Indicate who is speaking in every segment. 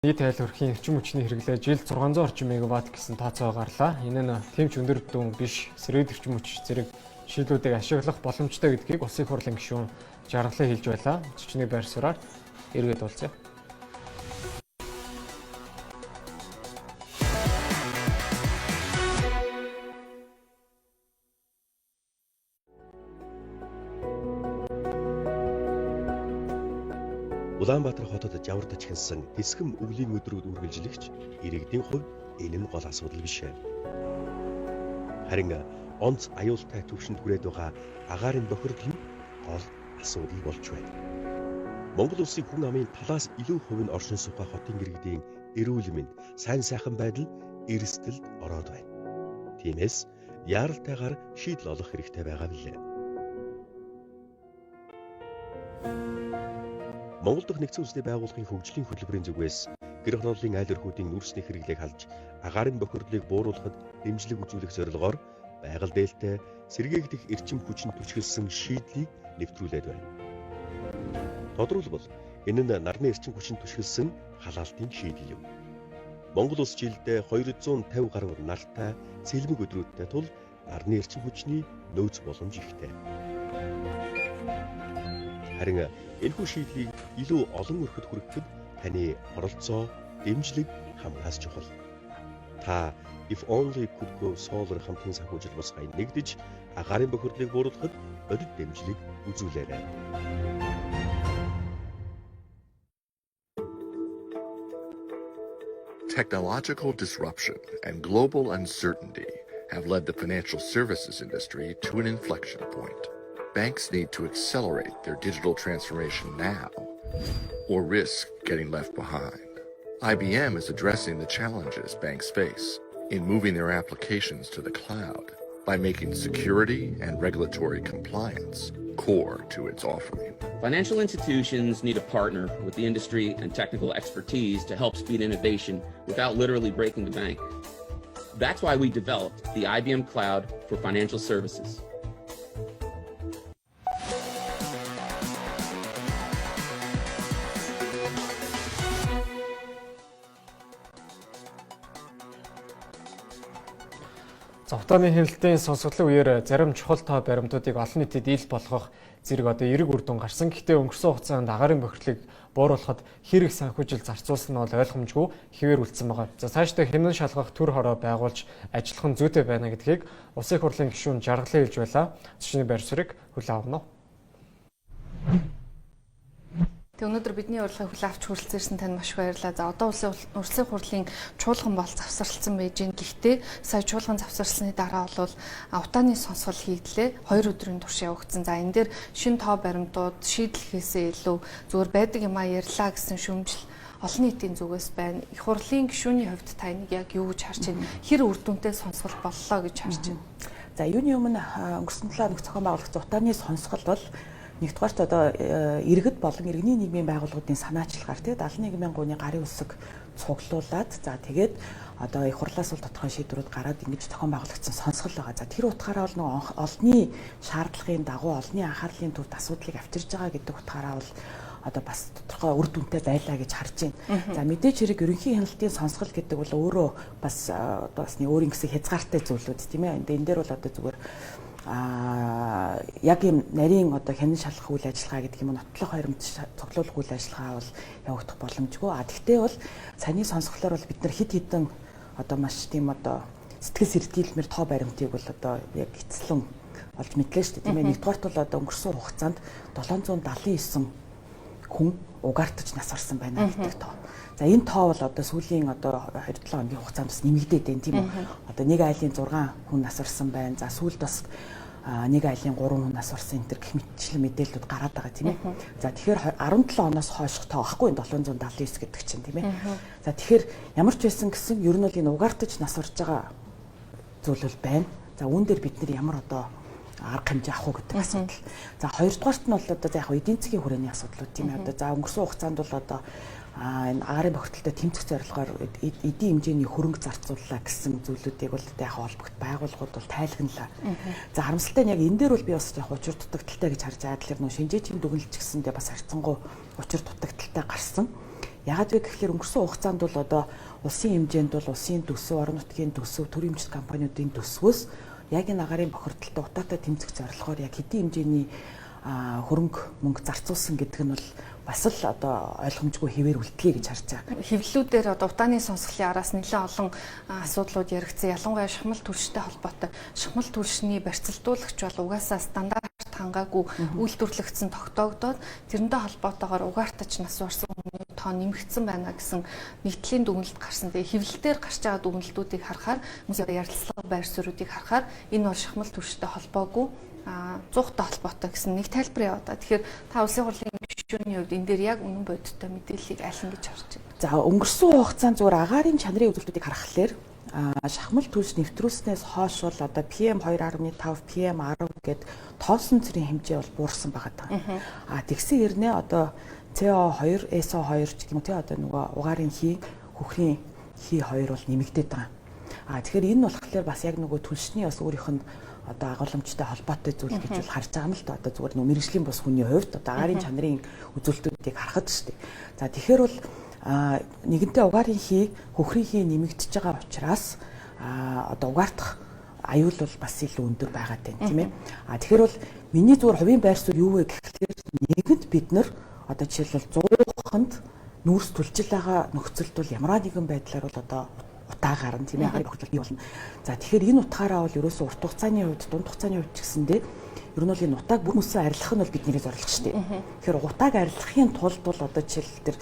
Speaker 1: Нийт айл өрхийн эрчим хүчний хэрэглээ жилд 600 орчим мегаватт гэсэн тооцоо гарлаа. Энэ нь тэмч өндөр дүн биш сэргэд эрчим хүч зэрэг шийдлүүдийг ашиглах боломжтой гэдгийг Улсын хурлын гишүүн Жаргалан хэлж байлаа. Зочны байр суурьаар эргээд уулзъя.
Speaker 2: Улаанбаатар хотод жавардаж хянсан Тэсгэм өвлийн өдрүүд үргэлжлэгч иргэдийн хувьд энэ нь гол асуудал биш. Харин онц аюултай төвшөнд хүрээд байгаа агаарын бохирдол нь гол асуудал болж байна. Монгол улсын хүн амын талаас илүү хувь нь оршин суугаа хотын иргэдийн эрүүл мэнд, сайн сайхан байдал эрсдэлд ороод байна. Тиймээс яаралтайгаар шийдэл олох хэрэгтэй байгаа билээ. Монгол дахь нэгдсэн үндэсний байгууллагын хөгжлийн хөтөлбөрийн зүгээс гэр хоноллын айл өрхүүдийн нүүрсний хэрэглээг халж агаарын бохирдлыг бууруулахад дэмжлэг үзүүлэх зорилгоор байгаль дээлтэй сэргээгдэх эрчим хүчинд түшгэлсэн шийдлийг нэвтрүүлээд байна. Тодорхойлбол энэ нь нарны эрчим хүчинд түшгэлсэн халаалтын шийдэл юм. Монгол улс жилдээ 250 гаруй нартай сэлмэг өдрүүдтэй тул нарны эрчим хүчний нөөц боломж ихтэй. Харин энэхүү шийдлийг илүү олон өрхөд хүрэхэд таны оролцоо, дэмжлэг хамгаас чухал. Та If Only Could Go Solar хамтын санхүүжилт босгоёй нэгдэж агаарын бохирдлыг бууруулахад бодит дэмжлэг үзүүлээрэй.
Speaker 3: Technological disruption and global uncertainty have led the financial services industry to an inflection point. Banks need to accelerate their digital transformation now or risk getting left behind. IBM is addressing the challenges banks face in moving their applications to the cloud by making security and regulatory compliance core to its offering.
Speaker 4: Financial institutions need a partner with the industry and technical expertise to help speed innovation without literally breaking the bank. That's why we developed the IBM Cloud for Financial Services.
Speaker 1: Зовтооны хяналтын сонсголын үеэр зарим чухал тоо баримтуудыг олон нийтэд ил болгох зэрэг одоо эрэг үр дүн гарсан. Гэхдээ өнгөрсөн хугацаанд агаарын бохирдлыг бууруулахад хэрэг санхүүжил зарцуулсан нь бол ойлгомжгүй хэвээр үлдсэн байгаа. За цаашдаа хянан шалгах төр хороо байгуулж ажиллах нь зүйтэй байна гэдгийг Улсын хурлын гишүүн Жаргалан хэлж байлаа. Зочны байр суурийг хүлээн авна уу?
Speaker 5: Тэг өнөөдөр бидний урилгыг хүлээн авч хүрэлцээрсэн танд маш баярлалаа. За одоо Улсын хурлын чуулган бол завсарлсан байж гин. Гэхдээ сая чуулган завсарлсны дараа бол утааны сонсгол хийгдлээ. 2 өдрийн турш явагдсан. За энэ дээр шин тоо баримтууд шийдлэхээсээ илүү зүгээр байдаг юм а ярьлаа гэсэн шүүмжил олон нийтийн зүгээс байна. Их хурлын гишүүний хувьд та энийг яг юу гэж харж байна? Хэр үр дүнтэй сонсгол боллоо гэж харж байна?
Speaker 6: За юуны өмнө өнгөрсөн 7 хоног зохион байгуулагч утааны сонсгол бол нэгдүгээрт одоо иргэд болон иргэний нийгмийн байгууллагуудын санаачлагаар тийм 71,000 гуйны гарын үсэг цуглуулад за тэгээд одоо их хурлаас бол тодорхой шийдвэрүүд гараад ингэж зохион байгуулагдсан сонсгол байгаа. За тэр утгаараа бол нэг олонний шаардлагын дагуу олонний анхаарлын төвд асуудлыг авчирж байгаа гэдэг утгаараа бол одоо бас тодорхой үр дүнтэй байлаа гэж харж байна. За мэдээж хэрэг ерөнхий хяналтын сонсгол гэдэг бол өөрөө бас одоо бас өөрийн гэсэн хязгаартай зүйлүүд тийм ээ. Энэ дээр бол одоо зүгээр яг юм нарийн одоо хянан шалгах үйл ажиллагаа гэдэг юм нотлох баримт цуглуулах үйл ажиллагаа бол явагдах боломжгүй. Гэхдээ бол саяны сонсголоор бол бид нар хэд хэдэн одоо маш тийм одоо сэтгэл сэрдийлмэр тоо баримтыг бол одоо яг эцлэн олж мэдлээ шүү дээ тийм ээ. Нэгдүгээрт бол одоо өнгөрсөн хугацаанд 779 хүн угаартаж нас орсон байна гэдэг тоо. За энэ тоо бол одоо сүүлийн одоо 2-7 хоногийн хугацаанд бас нэмэгдээд байна тийм үү. Одоо нэг айлын 6 хүн нас орсон байна. За сүүлд бас нэг айлын 3 хүн нас орсон энэ төр гэх мэтчлэн мэдээлэлүүд гараад байгаа тийм ээ. За тэгэхээр 17 оноос хойших тоо ахгүй 779 гэдэг чинь тийм ээ. За тэгэхээр ямар ч байсан гэсэн ер нь бол энэ угаартаж нас орж байгаа зүйл бол байна. За үүн дээр бид нэр ямар одоо арга хэмжээ авах уу гэдэг асуудал. За хоёрдугаарт нь бол одоо яг эдийн засгийн хүрээний асуудлууд тийм ээ. Одоо за өнгөрсөн хугацаанд бол одоо энэ агаарын бохирдолтой тэмцэх зорилгоор эдийн хэмжээний хөрөнгө зарцууллаа гэсэн зүйлүүдийг бол яг холбогд байгууллагууд бол тайлагналаа. За харамсалтай нь яг энэ дээр бол би бас яг учир дутагдaltaй гэж харж байгаа. Тэгэхээр нөө шинжээчийн дүгнэлт ч гэсэндээ бас харьцангуй учир дутагдaltaй гарсан. Яагаад вэ гэхээр өнгөрсөн хугацаанд бол одоо улсын хэмжээнд бол улсын төсөв, орон нутгийн төсөв, төр хэмжээний компаниудын төсвөөс яг энэ агаарын бохирдолтой утаатай тэмцэх зорилгоор яг хэдийн хэмжээний хөрөнгө мөнгө зарцуулсан гэдэг нь бол бас л одоо ойлгомжгүй хэвээр үлдгэе гэж харж байгаа.
Speaker 5: Хэвлэлүүдээр одоо утааны сонсголын араас нэлээд олон асуудлууд яригдсан. Ялангуяа шахмал түлштэй холбоотой. Шахмал түлшний барьцалдуулагч бол угаасаа стандарт хангаагүй үйлдвэрлэгдсэн тогтоогдоод тэрнтэй холбоотойгоор угаартаж нас барсан хүний тоо нэмэгдсэн байна гэсэн нийтлийн дүгнэлт гарсан. Тэгээ хэвлэлээр гарч байгаа дүгнэлтүүдийг харахаар хүмүүсийн ярилцлага байр суурьуудыг харахаар энэ бол шахмал түлштэй холбоогүй 100-тай холбоотой гэсэн нэг тайлбар яваа. Тэгэхээр та улсын хурлын гишүүний хувьд энэ дээр яг үнэн бодиттой мэдээллийг аль нь гэж харж байна?
Speaker 6: За өнгөрсөн хугацаанд зүгээр агаарын чанарын үзүүлэлтүүдийг харахаар шахмал түлш нэвтрүүлснээс хойш бол одоо PM2.5, PM10 гэд тоосон цэрийн хэмжээ бол буурсан байгаа. Тэгсэн хэрнээ одоо CO2, SO2 ч гэх юм уу тий одоо нөгөө угаарын хий, хөхрийн хий хоёр бол нэмэгдээд байгаа. Тэгэхээр энэ болохоор бас яг нөгөө түлшний бас өөрийнх нь одоо агуулмжтай холбоотой зүйл гэж бол харж байгаа юм л да. Одоо зүгээр нөө мэрэгжлийн бус хүний хувьд одоо агаарын чанарын үзүүлэлтүүдийг харахад шүү дээ. За тэгэхээр бол нэгэнтээ угаарын хий, хөхрийн хий нэмэгдэж байгаа учраас одоо угаартах аюул бол бас илүү өндөр байгаа тань тийм ээ. Тэгэхээр бол миний зүгээр хувийн байр суурь юу вэ гэхээр нэгэнд бид нар одоо жишээлбэл 100-нд нүүрс түлжил байгаа нөхцөлд бол ямар нэгэн байдлаар бол одоо утаагаар нь тийм ээ агаарын бохирдол бий болно. За тэгэхээр энэ утгаараа бол ерөөсөө урт хугацааны хувьд, дунд хугацааны хувьд ч гэсэндээ ер нь бол энэ утааг бүр мөсөө арилгах нь бол бидний зорилго шүү дээ. Тэгэхээр утааг арилгахын тулд бол одоо жишээл тэр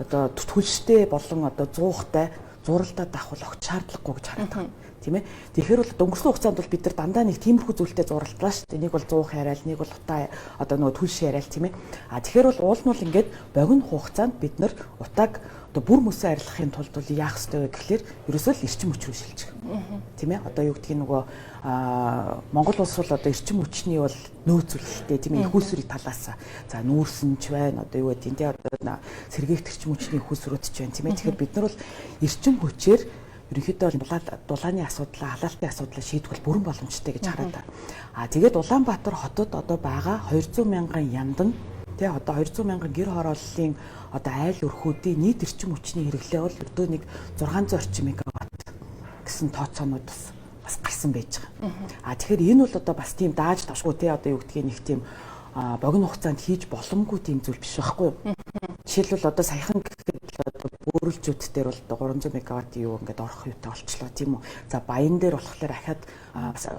Speaker 6: одоо түлштэй болон одоо 100-тай зуралдаа давхвал огт шаардлагагүй гэж хараад байна. Тийм ээ. Тэгэхээр бол өнгөрсөн хугацаанд бол бид нар дандаа нэг тиймэрхүү зүйлтэй зуралдлаа шүү дээ. Нэг бол 100 яриал, нэг бол утаа одоо нөгөө түлш яриал тийм ээ. Тэгэхээр бол уул нь бол ингээд богино хугацаанд бид нар утааг одоо бүр мөсөө арилгахын тулд бол яах ёстой вэ гэхээр ерөөсөө л эрчим хүч рүү шилжих. Тийм ээ. Одоо юу гэдгийг нөгөө Монгол улс бол одоо эрчим хүчний бол нөөцөлөлттэй тийм ээ их усрын талаас за нүүрсэнч байна. Одоо юу гэдэг энэ одоо сэргээгт эрчим хүчний их усрууд ч байна тийм ээ. Тэгэхээр бид нар бол эрчим хүчээр ерөнхийдөө дулааны асуудлаа, халаалтын асуудлаа шийдэх бол бүрэн боломжтой гэж хараад байна. Тэгээд Улаанбаатар хотод одоо байгаа 200 мянган яндан тий одоо 200 мянган гэр хорооллын одоо айл өрхүүдийн нийт эрчим хүчний хэрэглээ бол өдөө нэг 600 орчим мегаватт гэсэн тооцоонууд бас гарсан байж байгаа. Тэгэхээр энэ бол одоо бас тийм дааж тавшгүй тий одоо юу гэдгийг нэг тийм богино хугацаанд хийж боломгүй тийм зүйл биш байхгүй юу? Жишээлбэл одоо саяхан гэхэд одоо бөөрөлжүүд дээр бол 300 мегаватт юу ингээд орох юутай болчлоо тийм үү. За Баян дээр болохоор ахаад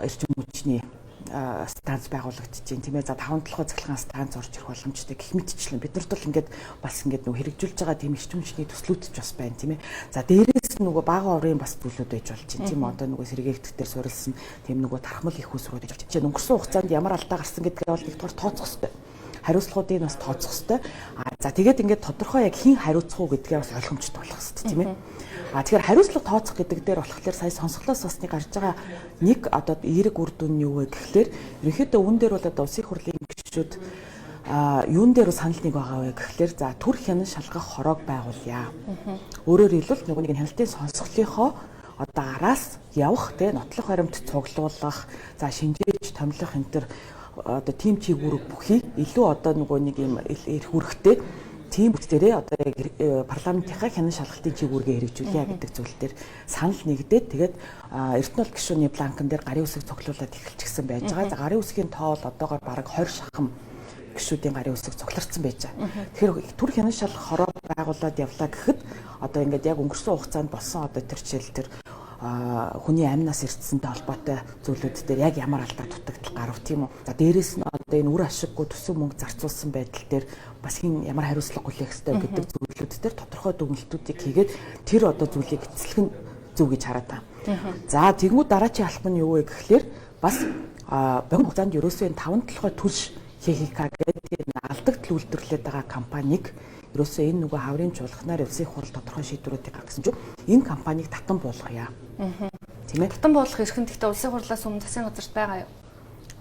Speaker 6: эрчим хүчний станц байгуулагдчихээн тийм ээ. За 5-7 цахилгаан станц орж ирэх боломжтой гэх мэтчлэн бид нарт бол ингээд бас ингээд нөгөө хэрэгжүүлж байгаа тийм эрчим хүчний төслүүд ч бас байна тийм ээ. За дээрээс нь нөгөө бага орын бас зүйлүүд байж болж байна тийм үү. Одоо нөгөө сэргээгдэхтэй суурилсан тийм нөгөө тархмал их усрууд гэж болж байна. Өнгөрсөн хугацаанд ямар алдаа гарсан гэдгээ бол нэгдүгээр тооцох хэрэгтэй. Хариуцлагуудыг бас тооцох хэрэгтэй. За тэгээд ингээд тодорхой яг хэн хариуцах уу гэдгээ бас ойлгомжтой болох хэрэгтэй тийм ээ. Тэгэхээр хариуцлага тооцох гэдэг дээр болохоор сая сонсголоос бас нэг гарч байгаа нэг одоо эерэг үр дүн нь юу вэ гэхээр ерөнхийдөө үүн дээр бол одоо улсын хурлын гишүүд юун дээр санал нэг байгаа вэ гэхээр за төр хянан шалгах хороог байгуулъя. Өөрөөр хэлбэл нөгөө нэг хяналтын сонсголынхоо одоо араас явах те нотлох баримт цуглуулах за шинжээж томилох энэ төр одоо тим чигүүрэг бүхий илүү одоо нөгөө нэг юм эрх үүрэгтэй тийм бүтээрээ одоо парламентынхаа хянан шалгалтын чигүүргээ хэрэгжүүлье гэдэг зүйл дээр санал нэгдээд тэгээд Эрдэнэт гишүүний бланкн дээр гарын үсэг цуглуулад эхэлчихсэн байж байгаа. За гарын үсгийн тоо бол одоогоор бараг 20 шахам гишүүдийн гарын үсэг цугларсан байж байгаа. Тэгэхээр төр хянан шалгах хороо байгуулад явлаа гэхэд одоо ингээд яг өнгөрсөн хугацаанд болсон одоо тэр жишээл тэр хүний амнаас эртсэнтэй холбоотой зүйлүүд дээр яг ямар алдаа дутагдал гарав тийм үү. За дээрэс нь одоо энэ үр ашиггүй төсөв мөнгө зарцуулсан байдал дээр бас хин ямар хариуцлага хүлээх ёстой гэдэг зүйлүүд дээр тодорхой дүгнэлтүүдийг хийгээд тэр одоо зүйлийг эцэлэх нь зөв гэж хараад байна. За тэгмүүд дараачийн алхам нь юу вэ гэхлээр бас богино хугацаанд ерөөсөө энэ 5-7 төрш ХХК гэдэг алдагт үйлдвэрлээд байгаа компанийг ерөөсөө энэ нөгөө хаврын чуулганаар улсын хурал тодорхой шийдвэрүүдийг гаргасан чинь энэ компанийг татан буулгая. Тийм ээ. Татан буулгах эрхэм гэхдээ улсын хурлаас өмнө засгийн газарт байгаа юу?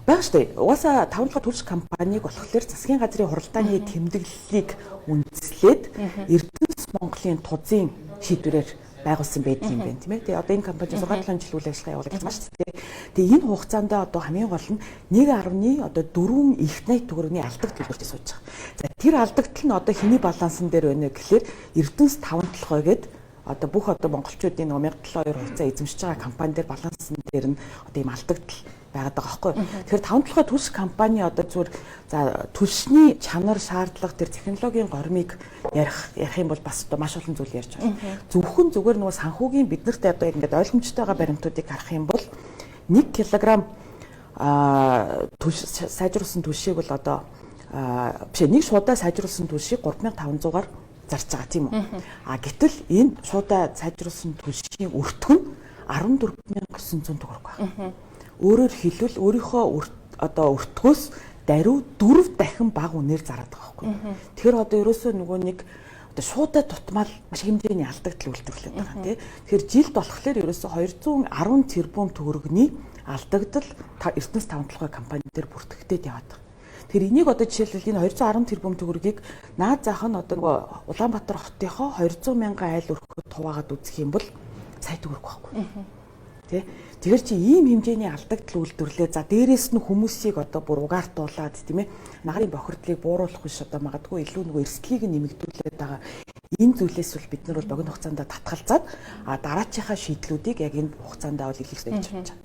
Speaker 6: Бага штэ. Угаасаа 5-7 төрш компанийг болохоор засгийн газрын хуралдааны тэмдэглэлийг үндэслээд Эрдэнэс Монголын тузын шийдвэрээр байгуулсан байдаг юм байна тийм ээ. Тэгээ одоо энэ компани 6-7 жил үйл ажиллагаа явуулдаг маш тийм. Тэгээ энэ хугацаанд одоо хамгийн гол нь 1.4 их 80 төгрөгийн алдагдал үүсэж сууж байгаа. За тэр алдагдал нь одоо хэний балансан дээр байна гэхэлэр Эрдэнэс 5-толгой гээд одоо бүх одоо монголчуудын 1702 хувьцаа эзэмшиж байгаа компани дээр балансан дээр нь одоо ийм алдагдал байгаад байгаа байхгүй. Тэгэхээр 5-толгой түлш компани одоо зүгээр за түлшний чанар шаардлага тэр технологийн гормыг ярих юм бол бас одоо маш олон зүйл ярьж байна. Зөвхөн зүгээр нөгөө санхүүгийн биднэрт одоо ингээд ойлгомжтой байгаа баримтуудыг харах юм бол 1 кг сайжруулсан түлшийг бол одоо биш нэг шуудаа сайжруулсан түлшийг 3500-аар зарж байгаа тийм үү. Гэтэл энэ шуудаа сайжруулсан түлшийн өртгөн 14900 төгрөг байна. Өөрөөр хэлбэл өөрийнхөө одоо өртгөөс даруй 4 дахин бага үнээр зараад байгаа байхгүй. Тэгэхээр одоо ерөөсөө нөгөө нэг одоо шуудаа тутмал маш хэмжээний алдагдал үйлдвэрлэдэг байгаа тийм. Тэгэхээр жилд болохоор ерөөсөө 210 тэрбум төгрөгийн алдагдал Эрдэнэс 5-толгой компани дээр бүртгэгдээд яваад байгаа. Тэгэхээр энийг одоо жишээлбэл энэ 210 тэрбум төгрөгийг наад зах нь одоо нөгөө Улаанбаатар хотынхоо 200 мянган айл өрхөд хуваагаад үзэх юм бол сая төгрөг байхгүй. Тэгэхээр чи ийм хэмжээний алдагдал үйлдвэрлээ. За дээрээс нь хүмүүсийг одоо бүр угаартуулаад тийм ээ нагарын бохирдлыг бууруулах биш одоо магадгүй илүү нөгөө эрсдлийг нэмэгдүүлээд байгаа. Энэ зүйлээс бол бид нар бол богино хугацаанд татгалзаад дараачихаа шийдлүүдийг яг энэ хугацаанд авал илэрхийлж явж байна.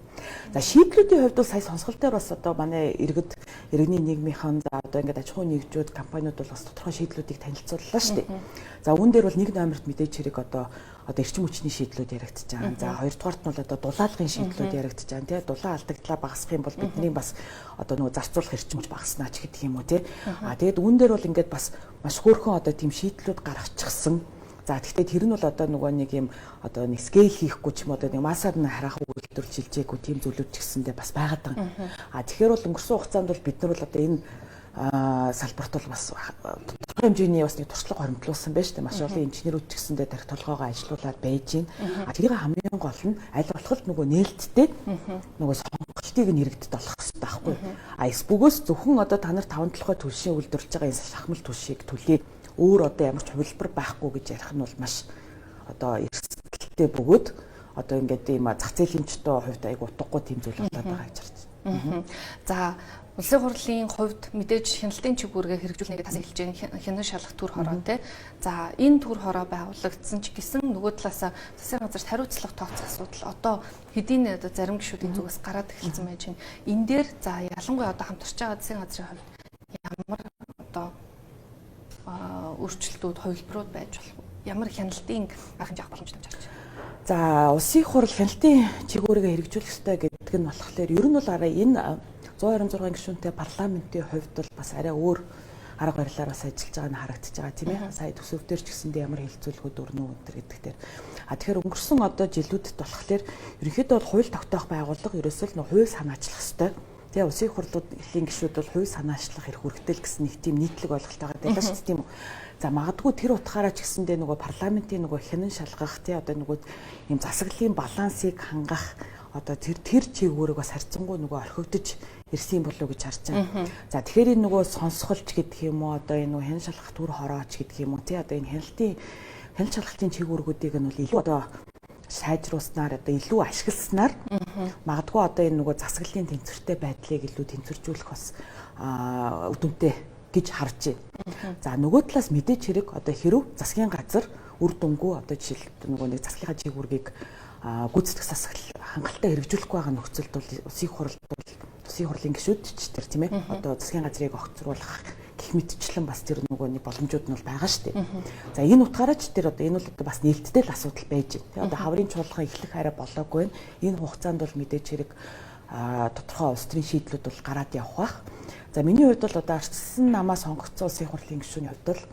Speaker 6: За шийдлүүдийн хувьд бол сая сонсгол дээр бас одоо манай иргэний нийгмийнхэн за одоо ингээд аж ахуй нэгжүүд компаниуд бол бас тодорхой шийдлүүдийг танилцууллаа шүү дээ. За үүн дээр бол 1 номерт мэдээж хэрэг одоо эрчим хүчний шийдлүүд яригдчихэж байгаа. За хоёрдугаарт нь бол одоо дулаалгын шийдлүүд яригдчихэж байгаа. Тэгээ дулаан алдагдлаа багасгах юм бол бидний бас одоо нөгөө зарцуулах эрчим хүч багаснаа ч гэдэг юм уу тий. Тэгээд үүн дээр бол ингээд бас маш хөөрхөн одоо тийм шийдлүүд гаргачихсан. За тэгэхээр тэр нь бол одоо нөгөө нэг юм одоо нэг скейл хийхгүй ч юм одоо нэг массаар нь харах үйлдвэрлэж шилжээгүй тийм зүйлүүд ч гэсэндээ бас байгаад байгаа. Тэгэхээр бол өнгөрсөн хугацаанд бол бид нар бол одоо энэ салбарт бол бас тодорхой хэмжээний бас нэг туршлага хоримтлуулсан байж тээ маш олон инженерүүд ч гэсэндээ тарих толгоогоо ажилуулад байж гин. Тэрийг хамгийн гол нь аль болох нөгөө нээлттэй нөгөө сонголтыг нь иргэдэд олох хэрэгтэй байхгүй. Эсбүгөөс зөвхөн одоо та нар 5-толгой түлшийн үйлдвэрлэж байгаа энэ шахмал түлшийг түлээ өөр одоо ямар ч хувилбар байхгүй гэж ярих нь бол маш одоо эрсдэлтэй бөгөөд одоо ингээд ийм зах зээлийн чөлөө хувьд айгу утгагүй тийм зүйл болоод байгаа гэж харж байна. За улсын хурлын хувьд мэдээж хяналтын чиглэлээ хэрэгжүүлнэ гэж тас хэлж байгаа хянан шалгах төр хороо тий. За энэ төр хороо байгуулагдсан ч гэсэн нөгөө талаасаа засгийн газарт хариуцлага тооцох асуудал одоо хэдийн одоо зарим гишүүдийн зүгээс гараад эхэлсэн байж байна. Энэ дээр за ялангуяа одоо хамтарч байгаа засгийн газрын хувьд ямар одоо өөрчлөлтүүд хувилбарууд байж болох ямар хяналтын анхны авах боломжтой гэж байна. За улсын хурл хяналтын чиглэлээ хэрэгжүүлэх ёстой гэдэг нь болохоор ер нь бол арай энэ 126 гишүүнтэй парламентын хувьд бол бас арай өөр арга барилаар бас ажиллаж байгаа нь харагдаж байгаа тийм ээ. Сая төсөвдөр ч гэсэндээ ямар хилцүүлгүүд өрнө өнтер гэдэг дээр. Тэгэхээр өнгөрсөн одоо жилүүдэд болохоор ерөнхийдөө бол хууль тогтоох байгууллага ерөөсөө л хууль санаачлах ёстой. Тэгээ улсын хурлын гишүүд бол хууль санаачлах эрх хүртэл гэсэн нэг тийм нийтлэг ойлголт байгаа даа шүү дээ тийм үү. За магадгүй тэр утгаараа ч гэсэндээ нөгөө парламентын нөгөө хянан шалгах тий одоо нөгөө юм засаглалын балансыг хангах одоо тэр чиглэлөөр бас харьцангуй нөгөө орхигдож ирсэн болов уу гэж харж байна. За тэгэхээр энэ нөгөө сонсголч гэдэг юм уу одоо энэ нөгөө хянан шалгах төр хорооч гэдэг юм уу тий одоо энэ хянан шалгалтын чиглэлүүдийг нь бол илүү одоо сайжруулснаар одоо илүү ашигласнаар магадгүй одоо энэ нөгөө засаглалын тэнцвэртэй байдлыг илүү тэнцвэржүүлэх бас үдэмтэй гэж харж байна. За нөгөө талаас мэдээж хэрэг одоо хэрв засгийн газар үр дүнгүй одоо жишээлбэл нөгөө нэг засгийнхаа чиглэлийг гүйцэтгэх засаглал хангалттай хэрэгжүүлэхгүй байгаа нөхцөлд бол улсын хурлын гишүүд ч тэр тийм ээ одоо засгийн газрыг огцруулах гэх мэтчлэн бас тэр нөгөө нэг боломжууд нь бол байгаа шүү дээ. За энэ утгаараа ч тэр одоо энэ бол одоо бас нээлттэй л асуудал байж байна. Тэгээ одоо хаврын чуулган эхлэх арай болоогүй байна. Энэ хугацаанд бол мэдээж хэрэг тодорхой улс төрийн шийдлүүд бол гараад явах бах. За миний хувьд бол одоо арчилсан намаа сонгогдсон улсын хурлын гишүүний хувьд бол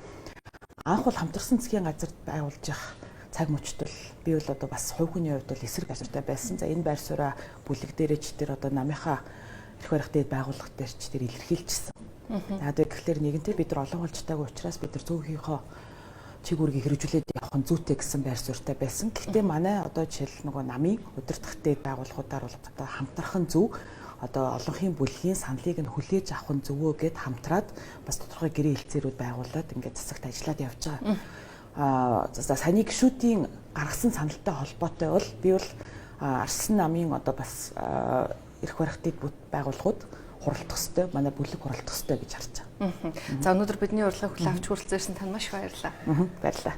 Speaker 6: анх бол хамтарсан засгийн газарт байгуулж явах цаг мөчтөл би бол одоо бас хувь хүний хувьд бол эсрэг газартай байсан. За энэ байр сууриа бүлэг дээрээ ч тэр одоо намынхаа эрх барих дээд байгууллага дээр ч тэр илэрхийлжсэн. За тэгэхээр нэгэнтээ бид нар олон холжтойгоо учраас бид нар зөвхөнхөө чиг үүргийг хэрэгжүүлээд явах нь зүйтэй гэсэн байр суурьтай байсан. Гэхдээ манай одоо жишээл нөгөө намын удирдах дээд байгууллагуудаар бол одоо хамтрах нь зөв. Одоо олонхын бүлгийн саналыг нь хүлээж авах нь зөвөө гэд хамтраад бас тодорхой гэрээ хэлцээрүүд байгуулад ингээд засагт ажиллаад явж байгаа. За саяны гишүүдийн гаргасан саналтай холбоотой бол би бол Арслан намын одоо бас эрх барих дэд байгууллагууд хуралдах ёстой, манай бүлэг хуралдах ёстой гэж харж байгаа.
Speaker 5: За өнөөдөр бидний урилгыг хүлээн авч хүрэлцэн тань маш их баярлалаа.
Speaker 6: Баярлалаа.